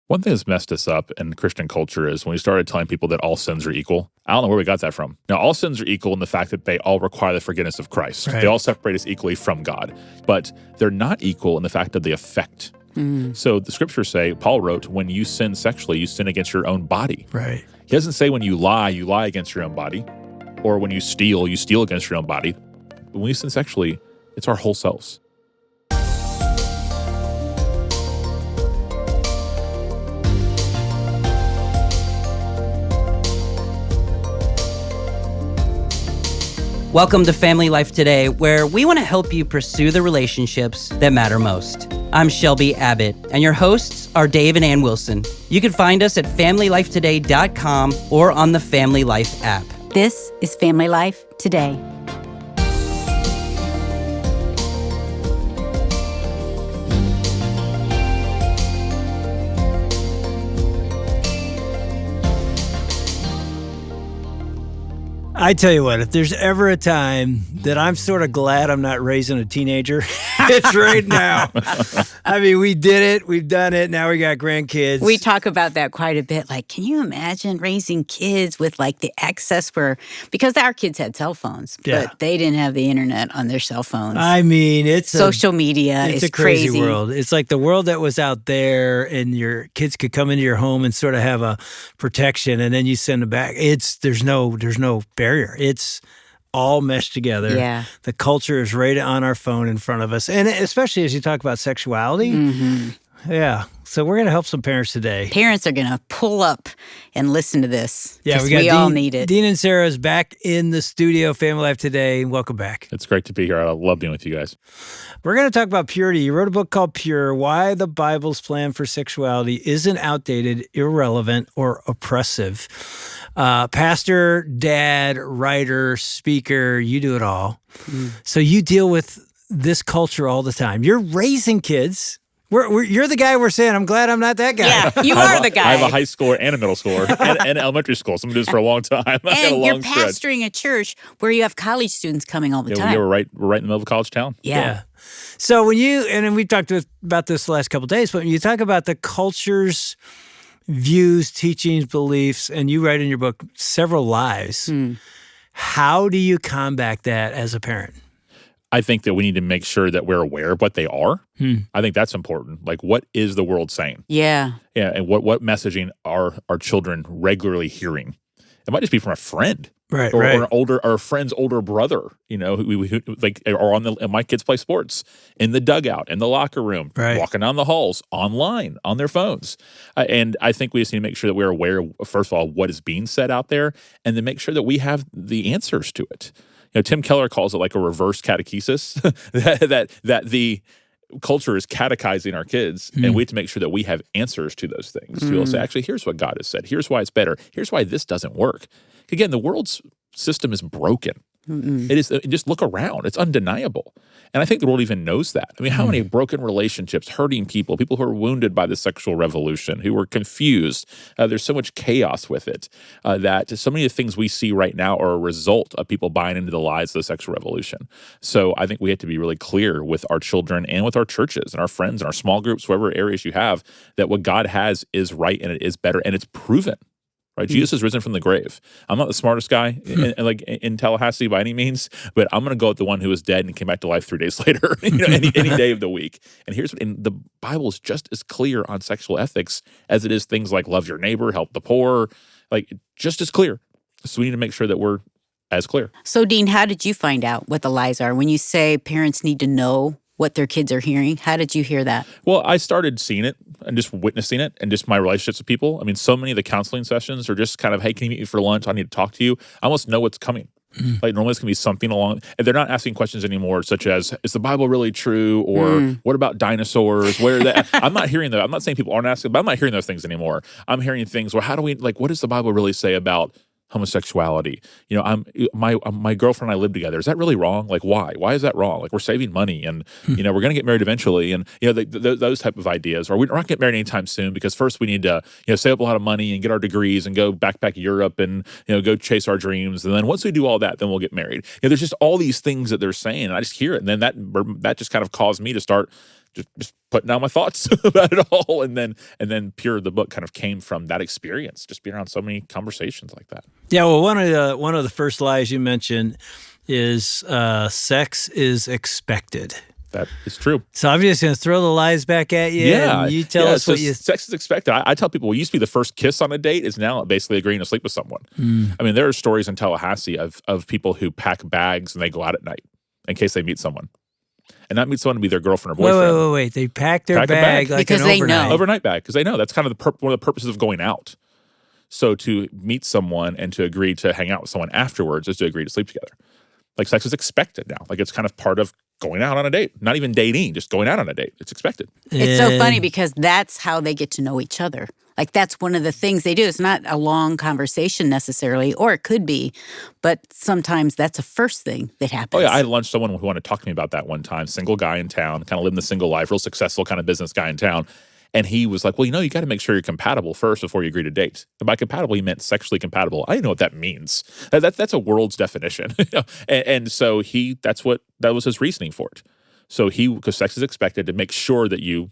One thing that's messed us up in Christian culture is when we started telling people that all sins are equal. I don't know where we got that from. Now, all sins are equal in the fact that they all require the forgiveness of Christ. Right. They all separate us equally from God. But they're not equal in the fact of the effect. So the scriptures say, Paul wrote, when you sin sexually, you sin against your own body. Right. He doesn't say when you lie against your own body. Or when you steal against your own body. But when we sin sexually, it's our whole selves. Welcome to Family Life Today, where we want to help you pursue the relationships that matter most. I'm Shelby Abbott, and your hosts are Dave and Ann Wilson. You can find us at FamilyLifeToday.com or on the Family Life app. This is Family Life Today. I tell you what, if there's ever a time that I'm sort of glad I'm not raising a teenager, it's right now. I mean, we did it. We've done it. Now we got grandkids. We talk about that quite a bit. Like, can you imagine raising kids with like the access because our kids had cell phones, but they didn't have the internet on their cell phones. I mean, it's social media is a crazy world. It's like the world that was out there and your kids could come into your home and sort of have a protection and then you send them back. There's no barrier. It's all meshed together. Yeah. The culture is right on our phone in front of us. And especially as you talk about sexuality. Mm-hmm. Yeah. So we're going to help some parents today. Parents are going to pull up and listen to this. Yeah, we all need it. Dean Inserra is back in the studio, Family Life Today. Welcome back. It's great to be here. I love being with you guys. We're going to talk about purity. You wrote a book called Pure, Why the Bible's Plan for Sexuality Isn't Outdated, Irrelevant, or Oppressive. Pastor, dad, writer, speaker, you do it all. So you deal with this culture all the time. You're raising kids. You're the guy we're saying, I'm glad I'm not that guy. Yeah, you are the guy. I have a high schooler and a middle schooler and elementary school. So I'm doing this for a long time. And you're pastoring a church where you have college students coming all the time. Yeah, we're right in the middle of a college town. Yeah. So when and we've talked about this the last couple of days, but when you talk about the culture's views, teachings, beliefs, and you write in your book several lies, how do you combat that as a parent? I think that we need to make sure that we're aware of what they are. I think that's important. Like, what is the world saying? Yeah. Yeah, and what messaging are our children regularly hearing? It might just be from a friend, right? Or a friend's older brother. You know, who like are my kids play sports in the dugout, in the locker room, walking down the halls, online, on their phones. And I think we just need to make sure that we're aware of, first of all, what is being said out there, and then make sure that we have the answers to it. You know, Tim Keller calls it like a reverse catechesis, that the culture is catechizing our kids, and we have to make sure that we have answers to those things. To be able to say, actually, here's what God has said. Here's why it's better. Here's why this doesn't work. Again, the world's system is broken. It is. Just look around. It's undeniable. And I think the world even knows that. I mean, how many broken relationships, hurting people who are wounded by the sexual revolution, who are confused. There's so much chaos with it that so many of the things we see right now are a result of people buying into the lies of the sexual revolution. So I think we have to be really clear with our children and with our churches and our friends and our small groups, whatever areas you have, that what God has is right and it is better and it's proven. Right, Jesus is risen from the grave. I'm not the smartest guy in Tallahassee by any means, but I'm going to go with the one who was dead and came back to life 3 days later. Any day of the week. And the Bible is just as clear on sexual ethics as it is things like love your neighbor, help the poor, like just as clear. So we need to make sure that we're as clear. So, Dean, how did you find out what the lies are? When you say parents need to know what their kids are hearing, how did you hear that? Well, I started seeing it and just witnessing it and just my relationships with people. I mean, so many of the counseling sessions are just kind of, hey, can you meet me for lunch? I need to talk to you. I almost know what's coming. Like normally it's going to be something along, and they're not asking questions anymore, such as, is the Bible really true? Or what about dinosaurs? Where that? I'm not hearing that. I'm not saying people aren't asking, but I'm not hearing those things anymore. I'm hearing things where what does the Bible really say about homosexuality? You know, my girlfriend and I live together. Is that really wrong? Like, why? Why is that wrong? Like, we're saving money, and we're going to get married eventually, and those type of ideas. Or we're not going to get married anytime soon because first we need to save up a lot of money and get our degrees and go backpack Europe and go chase our dreams, and then once we do all that, then we'll get married. There's just all these things that they're saying, and I just hear it, and then that just kind of caused me to start just putting down my thoughts about it all. And then Pure, the book, kind of came from that experience, just being around so many conversations like that. Yeah, well, one of the first lies you mentioned is sex is expected. That is true. So I'm just going to throw the lies back at you. Yeah. And you tell us what you... Sex is expected. I tell people what used to be the first kiss on a date is now basically agreeing to sleep with someone. I mean, there are stories in Tallahassee of people who pack bags and they go out at night in case they meet someone. And not meet someone to be their girlfriend or boyfriend. Wait. They pack their bag like because an they overnight. know. Overnight bag, because they know. That's kind of one of the purposes of going out. So to meet someone and to agree to hang out with someone afterwards is to agree to sleep together. Like sex is expected now. Like it's kind of part of going out on a date. Not even dating, just going out on a date. It's expected. It's so funny because that's how they get to know each other. Like that's one of the things they do. It's not a long conversation necessarily, or it could be, but sometimes that's the first thing that happens. Oh yeah, I had lunch with someone who wanted to talk to me about that one time. Single guy in town, kind of living the single life, real successful kind of business guy in town. And he was like, well, you got to make sure you're compatible first before you agree to date. And by compatible, he meant sexually compatible. I didn't know what that means. That's a world's definition. and so that was his reasoning for it. So because sex is expected, to make sure that you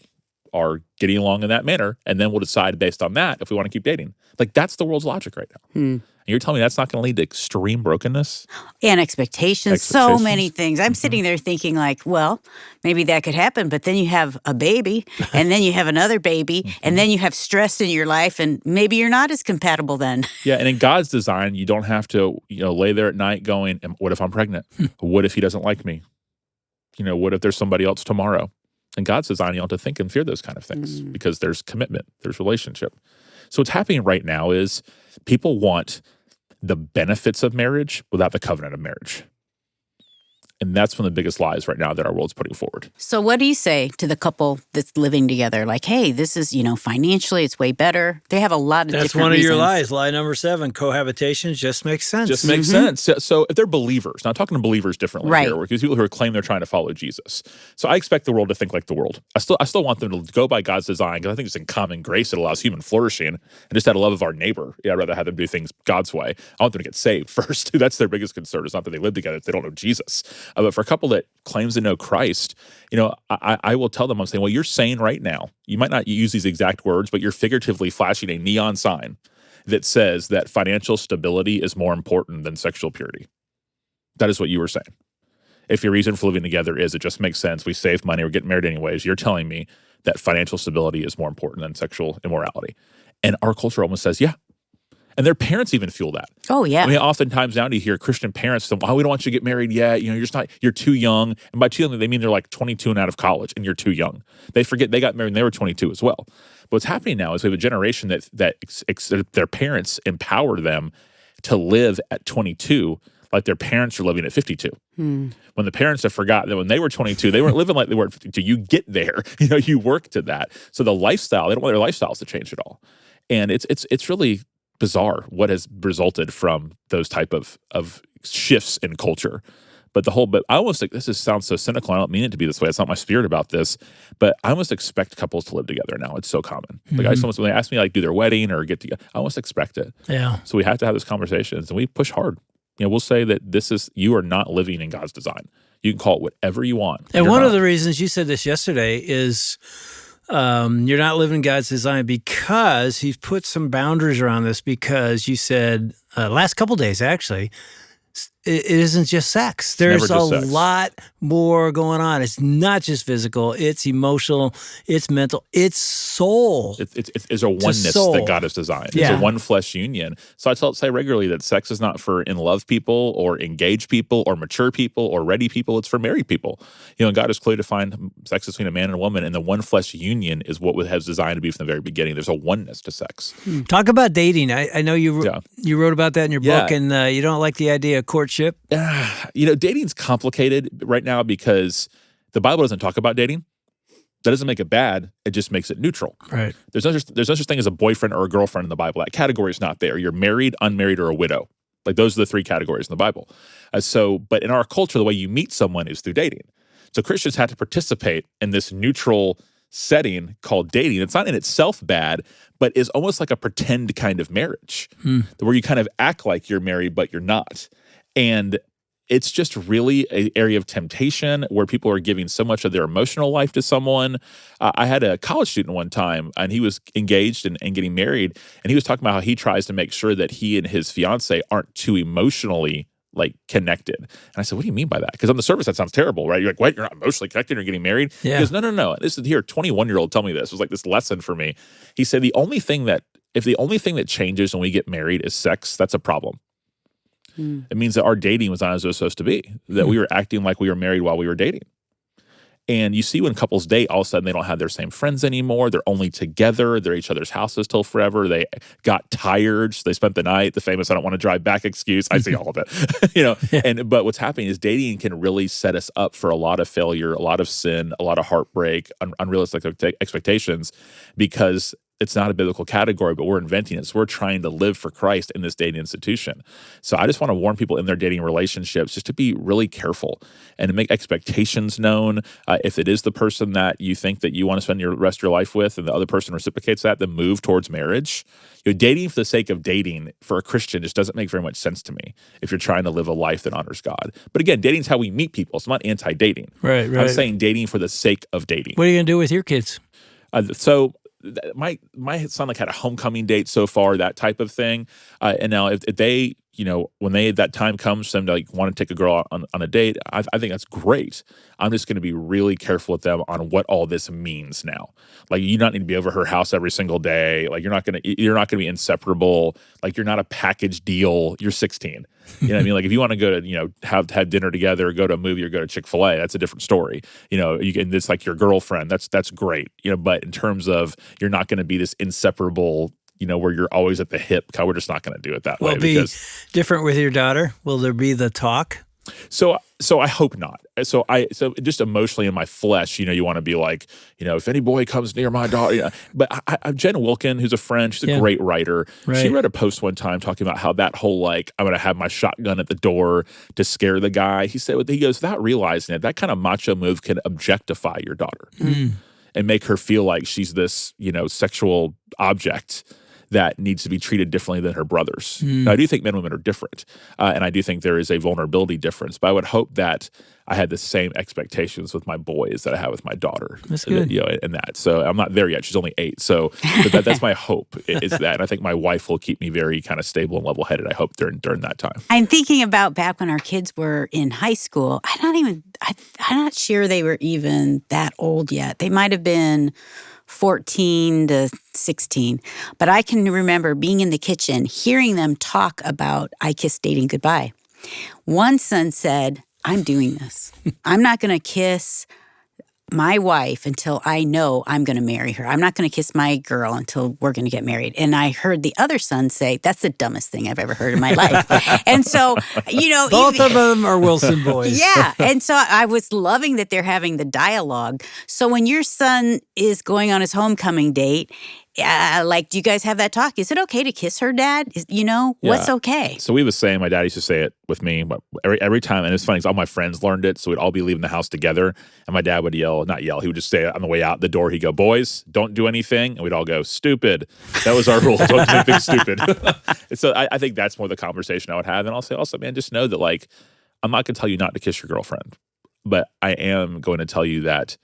are getting along in that manner, and then we'll decide based on that if we want to keep dating. Like that's the world's logic right now. And you're telling me that's not going to lead to extreme brokenness? And expectations, so many things. I'm sitting there thinking like, well, maybe that could happen, but then you have a baby, and then you have another baby, and then you have stress in your life, and maybe you're not as compatible then. Yeah, and in God's design, you don't have to, lay there at night going, what if I'm pregnant? What if he doesn't like me? What if there's somebody else tomorrow? In God's design, you don't have to think and fear those kind of things because there's commitment, there's relationship. So what's happening right now is people want the benefits of marriage without the covenant of marriage. And that's one of the biggest lies right now that our world's putting forward. So what do you say to the couple that's living together? Like, hey, this is, financially it's way better. They have a lot of different reasons. That's one of your lies. Lie number 7, cohabitation just makes sense. Just makes sense. So if they're believers, now I'm talking to believers differently here, because people who claim they're trying to follow Jesus. So I expect the world to think like the world. I still want them to go by God's design, because I think it's in common grace that allows human flourishing, and just out of love of our neighbor. Yeah, I'd rather have them do things God's way. I want them to get saved first. That's their biggest concern. It's not that they live together if they don't know Jesus. But for a couple that claims to know Christ, I will tell them, I'm saying, well, you're saying right now, you might not use these exact words, but you're figuratively flashing a neon sign that says that financial stability is more important than sexual purity. That is what you were saying. If your reason for living together is it just makes sense, we save money, we're getting married anyways, you're telling me that financial stability is more important than sexual immorality. And our culture almost says, yeah. And their parents even fuel that. Oh, yeah. I mean, oftentimes now you hear Christian parents say, oh, we don't want you to get married yet. You're too young. And by too young, they mean they're like 22 and out of college, and you're too young. They forget they got married when they were 22 as well. But what's happening now is we have a generation that their parents empower them to live at 22 like their parents are living at 52. When the parents have forgotten that when they were 22, they weren't living like they were at 52. You get there. You work to that. So the lifestyle, they don't want their lifestyles to change at all. And it's really bizarre what has resulted from those type of shifts in culture. But I almost think this sounds so cynical. I don't mean it to be this way. It's not my spirit about this. But I almost expect couples to live together now. It's so common. Like when they ask me do their wedding or get together, I almost expect it. Yeah. So we have to have those conversations, and we push hard. We'll say that you are not living in God's design. You can call it whatever you want. And one of the reasons you said this yesterday is you're not living God's design because He's put some boundaries around this, because you said last couple days actually, it isn't just sex. There's a lot more going on. It's not just physical. It's emotional. It's mental. It's soul. It's a oneness that God has designed. Yeah. It's a one flesh union. So I say regularly that sex is not for in love people or engaged people or mature people or ready people. It's for married people. And God has clearly defined sex between a man and a woman, and the one flesh union is what has designed to be from the very beginning. There's a oneness to sex. Talk about dating. I know you wrote about that in your book, and you don't like the idea of courtship. Dating's complicated right now because the Bible doesn't talk about dating. That doesn't make it bad. It just makes it neutral. Right. There's no such thing as a boyfriend or a girlfriend in the Bible. That category is not there. You're married, unmarried, or a widow. Like those are the 3 categories in the Bible. But in our culture, the way you meet someone is through dating. So Christians have to participate in this neutral setting called dating. It's not in itself bad, but is almost like a pretend kind of marriage, where you kind of act like you're married, but you're not. And it's just really an area of temptation where people are giving so much of their emotional life to someone. I had a college student one time, and he was engaged and getting married, and he was talking about how he tries to make sure that he and his fiance aren't too emotionally connected. And I said, what do you mean by that? Because on the surface, that sounds terrible, right? You're like, what? You're not emotionally connected? You're getting married? Yeah. He goes, no. This is here. 21-year-old told me this. It was like this lesson for me. He said, if the only thing that changes when we get married is sex, that's a problem. It means that our dating was not as it was supposed to be, that we were acting like we were married while we were dating. And you see when couples date, all of a sudden they don't have their same friends anymore. They're only together. They're at each other's houses till forever. They got tired. So they spent the night. The famous "I don't want to drive back" excuse. I see all of it. But what's happening is dating can really set us up for a lot of failure, a lot of sin, a lot of heartbreak, unrealistic expectations, because it's not a biblical category, but we're inventing it. So we're trying to live for Christ in this dating institution. So I just want to warn people in their dating relationships just to be really careful and to make expectations known. If it is the person that you think that you want to spend the rest of your life with and the other person reciprocates that, then move towards marriage. Dating for the sake of dating for a Christian just doesn't make very much sense to me if you're trying to live a life that honors God. But again, dating is how we meet people. So I'm not anti-dating. Right. I'm saying dating for the sake of dating. What are you going to do with your kids? My son had a homecoming date so far, that type of thing. And now if they, when that time comes for them to want to take a girl on a date, I think that's great. I'm just going to be really careful with them on what all this means now. You don't need to be over her house every single day. You're not going to be inseparable. You're not a package deal. You're 16. You know what I mean? If you want to go to, have dinner together, or go to a movie, or go to Chick-fil-A, that's a different story. It's like your girlfriend. That's great. But in terms of, you're not going to be this inseparable, where you're always at the hip. We're just not going to do it that way. Will it be different with your daughter? Will there be the talk? So I hope not. So just emotionally in my flesh, you want to be like, if any boy comes near my daughter. But Jen Wilkin, who's a friend, she's a great writer. Right. She read a post one time talking about how that whole I'm going to have my shotgun at the door to scare the guy. He goes, without realizing it, that kind of macho move can objectify your daughter and make her feel like she's this, sexual object that needs to be treated differently than her brothers. Now, I do think men and women are different, and I do think there is a vulnerability difference, but I would hope that I had the same expectations with my boys that I have with my daughter. That's good. And that. So I'm not there yet. She's only 8. So but that's my hope, is that. And I think my wife will keep me very kind of stable and level-headed, I hope, during that time. I'm thinking about back when our kids were in high school. I'm not sure they were even that old yet. They might have been 14 to 16. But I can remember being in the kitchen, hearing them talk about I Kiss Dating Goodbye. One son said, I'm doing this. I'm not going to kiss my wife until I know I'm going to marry her. I'm not going to kiss my girl until we're going to get married. And I heard the other son say, that's the dumbest thing I've ever heard in my life. And so, both of them are Wilson boys. Yeah. And so I was loving that they're having the dialogue. So when your son is going on his homecoming date, do you guys have that talk? Is it okay to kiss her, Dad? What's okay? So we was saying, my dad used to say it with me every time, and it's funny because all my friends learned it, so we'd all be leaving the house together, and my dad would he would just say on the way out the door, he'd go, boys, don't do anything, and we'd all go, stupid. That was our rule, don't do anything stupid. And so I think that's more the conversation I would have, and I'll say also, man, just know that I'm not going to tell you not to kiss your girlfriend, but I am going to tell you that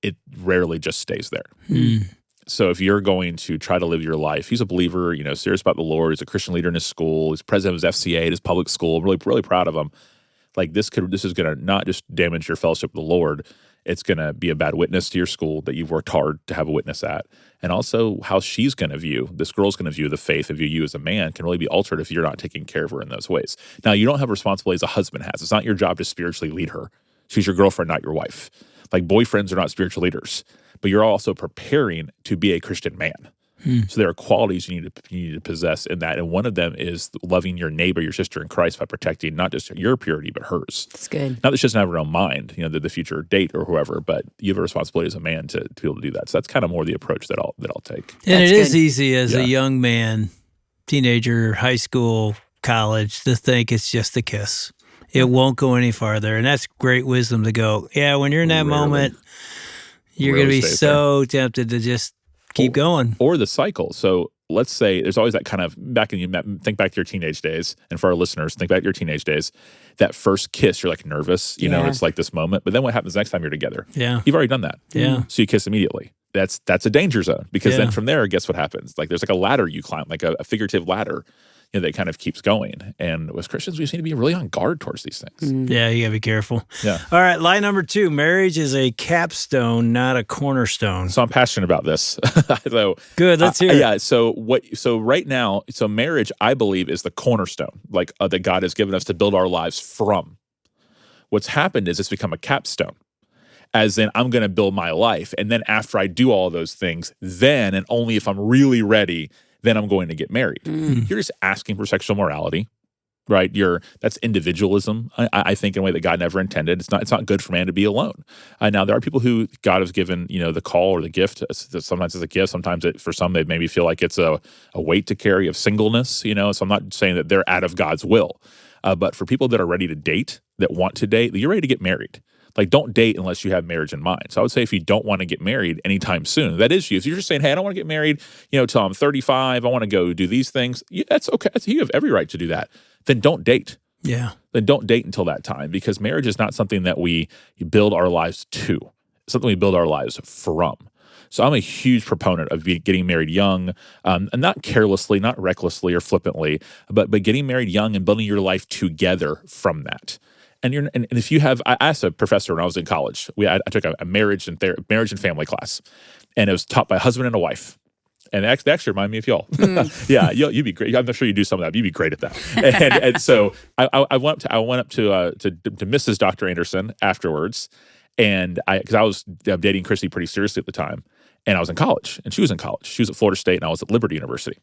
it rarely just stays there. So if you're going to try to live your life, he's a believer, serious about the Lord. He's a Christian leader in his school. He's president of his FCA at his public school. I'm really, really proud of him. This is going to not just damage your fellowship with the Lord. It's going to be a bad witness to your school that you've worked hard to have a witness at. And also how she's going to view, this girl's going to view the faith and view you as a man can really be altered if you're not taking care of her in those ways. Now, you don't have responsibility as a husband has. It's not your job to spiritually lead her. She's your girlfriend, not your wife. Boyfriends are not spiritual leaders. But you're also preparing to be a Christian man. So there are qualities you need to possess in that. And one of them is loving your neighbor, your sister in Christ, by protecting not just your purity, but hers. That's good. Not that she doesn't have her own mind, the future date or whoever, but you have a responsibility as a man to be able to do that. So that's kind of more the approach that I'll take. And it is easy as a young man, teenager, high school, college, to think it's just a kiss. It won't go any farther. And that's great wisdom to go, when you're in that moment, you're going to be so tempted to just keep going. Or the cycle. So let's say there's always that kind of think back to your teenage days, and for our listeners, think back to your teenage days. That first kiss, you're like nervous, you know, and it's like this moment. But then what happens next time you're together? Yeah, you've already done that. Yeah, so you kiss immediately. That's a danger zone, because then from there, guess what happens? Like there's like a ladder you climb, like a figurative ladder, you know, that kind of keeps going. And as Christians, we seem to be really on guard towards these things. Yeah, you gotta be careful. Yeah. All right, lie number 2: marriage is a capstone, not a cornerstone. So I'm passionate about this. So good, let's hear it. Yeah. So right now, marriage, I believe, is the cornerstone, like that God has given us to build our lives from. What's happened is it's become a capstone. As in, I'm going to build my life, and then after I do all those things, then and only if I'm really ready, then I'm going to get married. You're just asking for sexual morality, right? That's individualism, I think, in a way that God never intended. It's not good for man to be alone. Now, there are people who God has given, you know, the call or the gift. Sometimes it's a gift. Sometimes for some, they maybe feel like it's a weight to carry of singleness, you know. So I'm not saying that they're out of God's will. But for people that are ready to date, that want to date, you're ready to get married. Like, don't date unless you have marriage in mind. So I would say if you don't want to get married anytime soon, that is you. If you're just saying, hey, I don't want to get married, you know, till I'm 35, I want to go do these things, that's okay. You have every right to do that. Then don't date. Yeah. Then don't date until that time, because marriage is not something that we build our lives to. It's something we build our lives from. So I'm a huge proponent of getting married young, and not carelessly, not recklessly or flippantly, but getting married young and building your life together from that. And if you have, I asked a professor when I was in college. I took a marriage and family class, and it was taught by a husband and a wife. And they actually remind me of y'all. Yeah, you'd be great. I'm sure you do some of that. You'd be great at that. And so I went up to Mrs. Dr. Anderson afterwards, and because I was dating Christy pretty seriously at the time, and I was in college, and she was in college. She was at Florida State, and I was at Liberty University.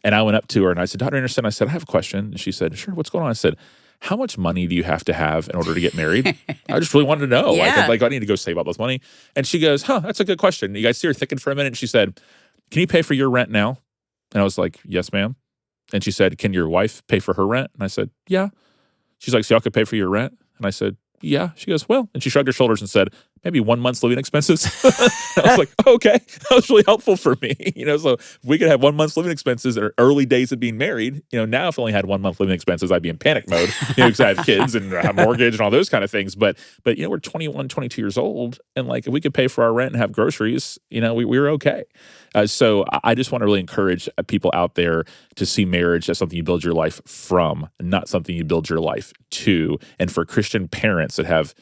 And I went up to her, and I said, Dr. Anderson, I said, I have a question. And she said, sure, what's going on? I said, how much money do you have to have in order to get married? I just really wanted to know. Yeah. Like I need to go save all this money. And she goes, that's a good question. You guys see her thinking for a minute. And she said, can you pay for your rent now? And I was like, yes, ma'am. And she said, can your wife pay for her rent? And I said, yeah. She's like, so y'all could pay for your rent? And I said, yeah. She goes, well, and she shrugged her shoulders and said, maybe 1 month's living expenses. I was like, okay, that was really helpful for me. You know, so if we could have 1 month's living expenses in our early days of being married, you know, now if I only had 1 month living expenses, I'd be in panic mode, you know, because I have kids and I have mortgage and all those kind of things. But you know, we're 21, 22 years old, and like if we could pay for our rent and have groceries, you know, we were okay. So I just want to really encourage people out there to see marriage as something you build your life from, not something you build your life to. And for Christian parents that have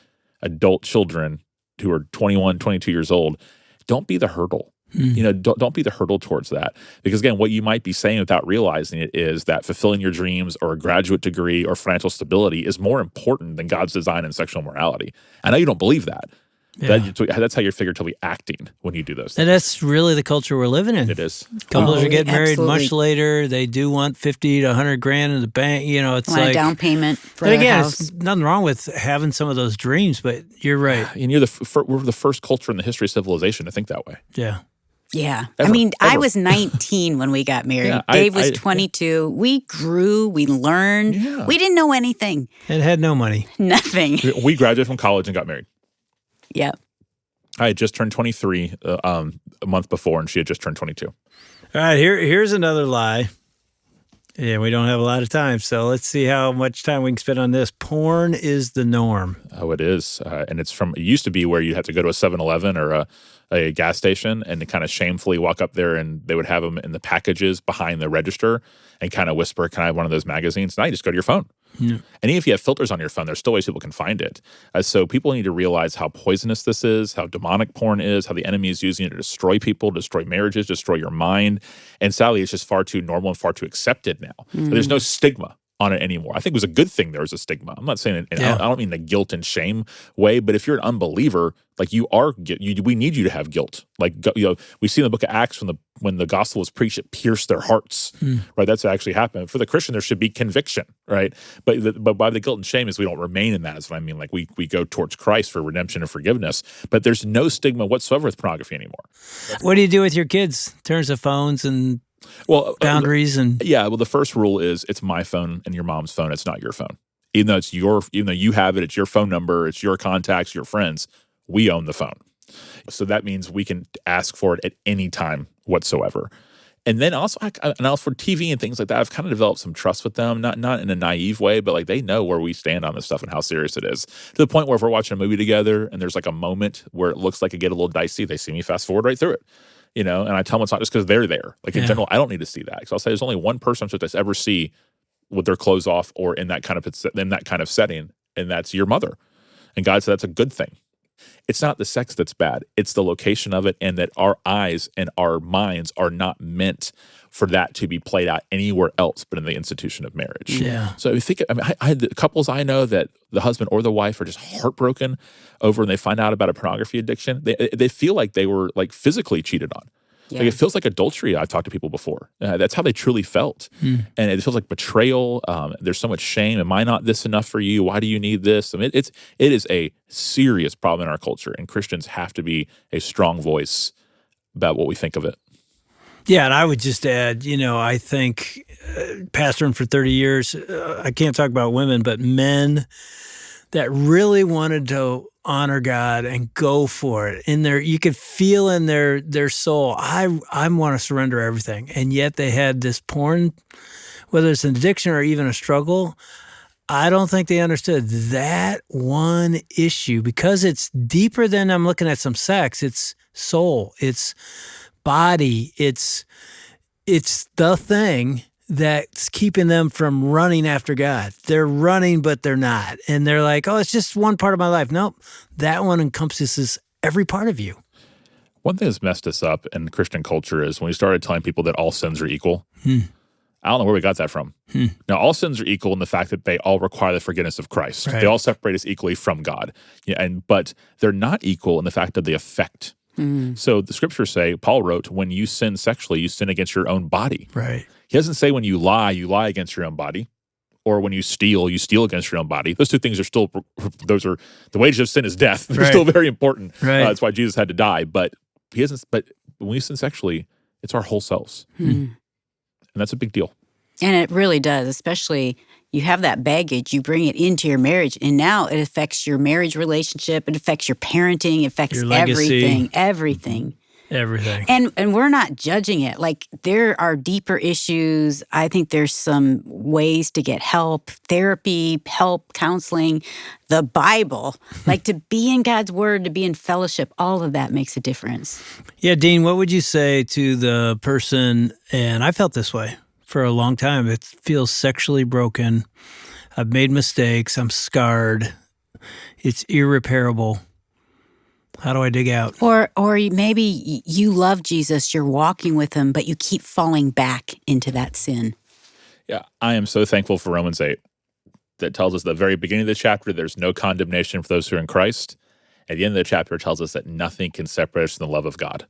adult children who are 21, 22 years old, don't be the hurdle. You know, don't be the hurdle towards that. Because again, what you might be saying without realizing it is that fulfilling your dreams or a graduate degree or financial stability is more important than God's design and sexual morality. I know you don't believe that. Yeah. That's how you're figuratively acting when you do those things. And that's really the culture we're living in. It is. Couples are getting married Absolutely. much later. They do want 50 to 100 grand in the bank. You know, it's Want like a down payment for and a again, house. it's nothing wrong with having some of those dreams, but you're right. And we're the first culture in the history of civilization to think that way. Yeah. Yeah. Ever, I mean, I ever. was 19 when we got married. Yeah, Dave was 22. We grew. We learned. Yeah. We didn't know anything. And had no money. Nothing. We graduated from college and got married. Yep. I had just turned 23 a month before, and she had just turned 22. All right, here's another lie. Yeah, we don't have a lot of time, so let's see how much time we can spend on this. Porn is the norm. Oh, it is. And it used to be where you had to go to a 7-Eleven or a gas station and kind of shamefully walk up there, and they would have them in the packages behind the register and kind of whisper, can I have one of those magazines? Now you just go to your phone. Yeah. And even if you have filters on your phone, there's still ways people can find it. So people need to realize how poisonous this is, how demonic porn is, how the enemy is using it to destroy people, destroy marriages, destroy your mind. And sadly, it's just far too normal and far too accepted now. There's no stigma on it anymore. I think it was a good thing there was a stigma. I'm not saying it, I don't mean the guilt and shame way, but if you're an unbeliever, like we need you to have guilt. Like, you know, we see in the book of Acts when the gospel was preached, it pierced their hearts, right? That's what actually happened. For the Christian, there should be conviction, right? But by the guilt and shame is we don't remain in that, is what I mean. Like we go towards Christ for redemption and forgiveness, but there's no stigma whatsoever with pornography anymore. What do you do with your kids in terms of phones and boundaries? Well, the first rule is it's my phone and your mom's phone. It's not your phone. Even though you have it, it's your phone number, it's your contacts, your friends. We own the phone. So that means we can ask for it at any time whatsoever. And then also, for TV and things like that, I've kind of developed some trust with them, not in a naive way, but like they know where we stand on this stuff and how serious it is. To the point where if we're watching a movie together and there's like a moment where it looks like it get a little dicey, they see me fast forward right through it, and I tell them it's not just because they're there. Like in general, I don't need to see that. Because I'll say there's only one person I'm supposed to ever see with their clothes off or in that kind of setting, and that's your mother. And God said that's a good thing. It's not the sex that's bad. It's the location of it, and that our eyes and our minds are not meant for that to be played out anywhere else but in the institution of marriage. Yeah. So if you think, I had couples I know that the husband or the wife are just heartbroken over, and they find out about a pornography addiction. They feel like they were like physically cheated on. Yeah. Like it feels like adultery. I've talked to people before. That's how they truly felt. And it feels like betrayal. There's so much shame. Am I not this enough for you? Why do you need this? it is a serious problem in our culture, and Christians have to be a strong voice about what we think of it. Yeah, and I would just add, I think pastoring for 30 years, I can't talk about women, but men that really wanted to honor God and go for it. You could feel in their soul, I want to surrender everything. And yet they had this porn, whether it's an addiction or even a struggle. I don't think they understood that one issue, because it's deeper than I'm looking at some sex. It's soul, it's body, it's the thing that's keeping them from running after God. They're running, but they're not. And they're like, oh, it's just one part of my life. Nope, that one encompasses every part of you. One thing that's messed us up in Christian culture is when we started telling people that all sins are equal. I don't know where we got that from. Now, all sins are equal in the fact that they all require the forgiveness of Christ. Right. They all separate us equally from God. But they're not equal in the fact of the effect. So the scriptures say, Paul wrote, when you sin sexually, you sin against your own body. Right. He doesn't say when you lie against your own body, or when you steal against your own body. Those two things are the wages of sin is death. They're still very important. Right. That's why Jesus had to die. But but when we sin sexually, it's our whole selves. And that's a big deal. And it really does, especially you have that baggage, you bring it into your marriage, and now it affects your marriage relationship, it affects your parenting, it affects your legacy. everything. And we're not judging it. Like, there are deeper issues. I think there's some ways to get help, therapy, help, counseling, the Bible. Like, to be in God's Word, to be in fellowship, all of that makes a difference. Yeah, Dean, what would you say to the person, and I felt this way for a long time, it feels sexually broken, I've made mistakes, I'm scarred, it's irreparable. How do I dig out? Or maybe you love Jesus, you're walking with him, but you keep falling back into that sin. Yeah, I am so thankful for Romans 8 that tells us at the very beginning of the chapter, there's no condemnation for those who are in Christ. At the end of the chapter, it tells us that nothing can separate us from the love of God.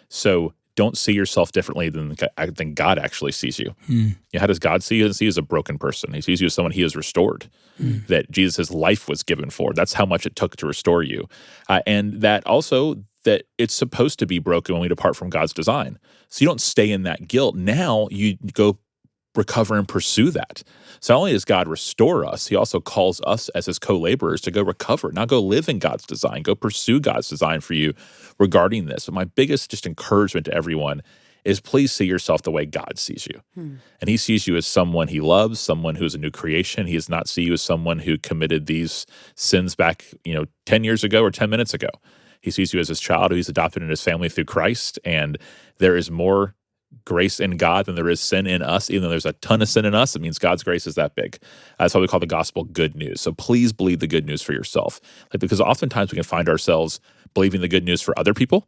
So don't see yourself differently than God actually sees you. How does God see you? He doesn't see you as a broken person. He sees you as someone he has restored, that Jesus' life was given for. That's how much it took to restore you. And that also that it's supposed to be broken when we depart from God's design. So you don't stay in that guilt. Now you go recover and pursue that. So not only does God restore us, he also calls us as his co-laborers to go recover, not go live in God's design, go pursue God's design for you regarding this. But my biggest just encouragement to everyone is please see yourself the way God sees you. And he sees you as someone he loves, someone who is a new creation. He does not see you as someone who committed these sins back, 10 years ago or 10 minutes ago. He sees you as his child who he's adopted in his family through Christ. And there is more grace in God than there is sin in us. Even though there's a ton of sin in us, it means God's grace is that big. That's why we call the gospel good news. So please believe the good news for yourself. Because oftentimes we can find ourselves believing the good news for other people.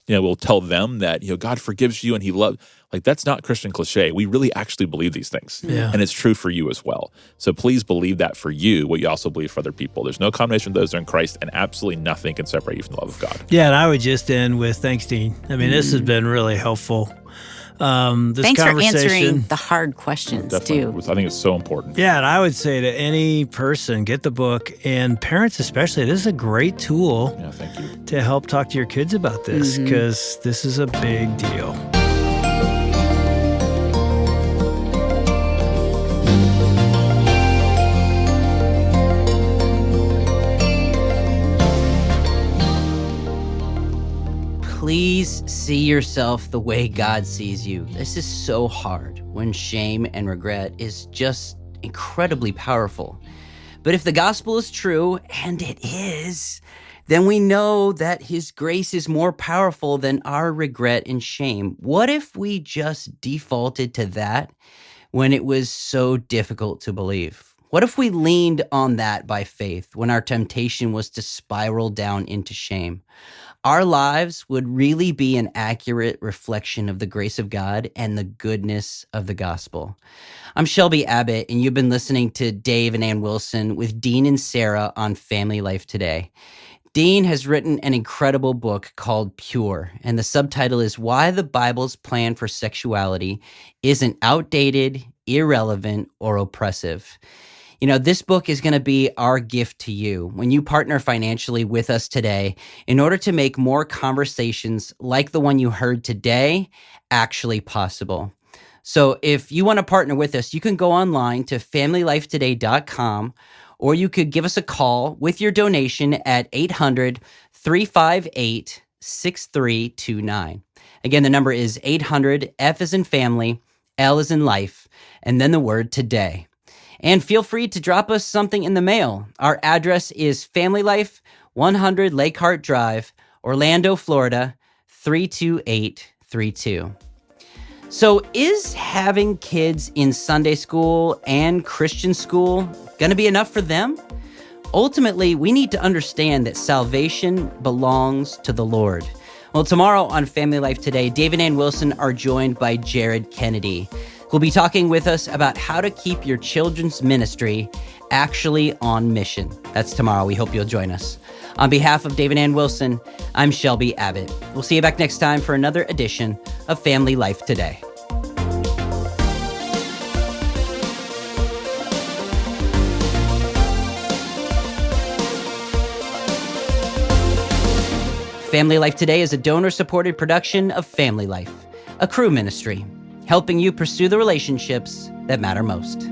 We'll tell them that, God forgives you and he loves. Like, that's not Christian cliche. We really actually believe these things. And it's true for you as well. So please believe that for you, what you also believe for other people. There's no condemnation for those who are in Christ, and absolutely nothing can separate you from the love of God. Yeah, and I would just end with thanks, Dean. I mean, this has been really helpful. Thanks for answering the hard questions, too. I think it's so important. Yeah, and I would say to any person, get the book, and parents especially, this is a great tool thank you. To help talk to your kids about this, because this is a big deal. Please see yourself the way God sees you. This is so hard when shame and regret is just incredibly powerful. But if the gospel is true, and it is, then we know that his grace is more powerful than our regret and shame. What if we just defaulted to that when it was so difficult to believe? What if we leaned on that by faith when our temptation was to spiral down into shame? Our lives would really be an accurate reflection of the grace of God and the goodness of the gospel. I'm Shelby Abbott, and you've been listening to Dave and Ann Wilson with Dean Inserra on Family Life Today. Dean has written an incredible book called Pure, and the subtitle is Why the Bible's Plan for Sexuality Isn't Outdated, Irrelevant, or Oppressive. You know, this book is going to be our gift to you when you partner financially with us today in order to make more conversations like the one you heard today actually possible. So if you want to partner with us, you can go online to FamilyLifeToday.com, or you could give us a call with your donation at 800-358-6329. Again, the number is 800, F as in family, L as in life, and then the word today. And feel free to drop us something in the mail. Our address is Family Life, 100 Lake Hart Drive, Orlando, Florida, 32832. So is having kids in Sunday school and Christian school going to be enough for them? Ultimately, we need to understand that salvation belongs to the Lord. Well, tomorrow on Family Life Today, Dave and Ann Wilson are joined by Jared Kennedy, who'll be talking with us about how to keep your children's ministry actually on mission. That's tomorrow. We hope you'll join us. On behalf of Dave and Ann Wilson, I'm Shelby Abbott. We'll see you back next time for another edition of Family Life Today. Family Life Today is a donor-supported production of Family Life, a crew ministry, helping you pursue the relationships that matter most.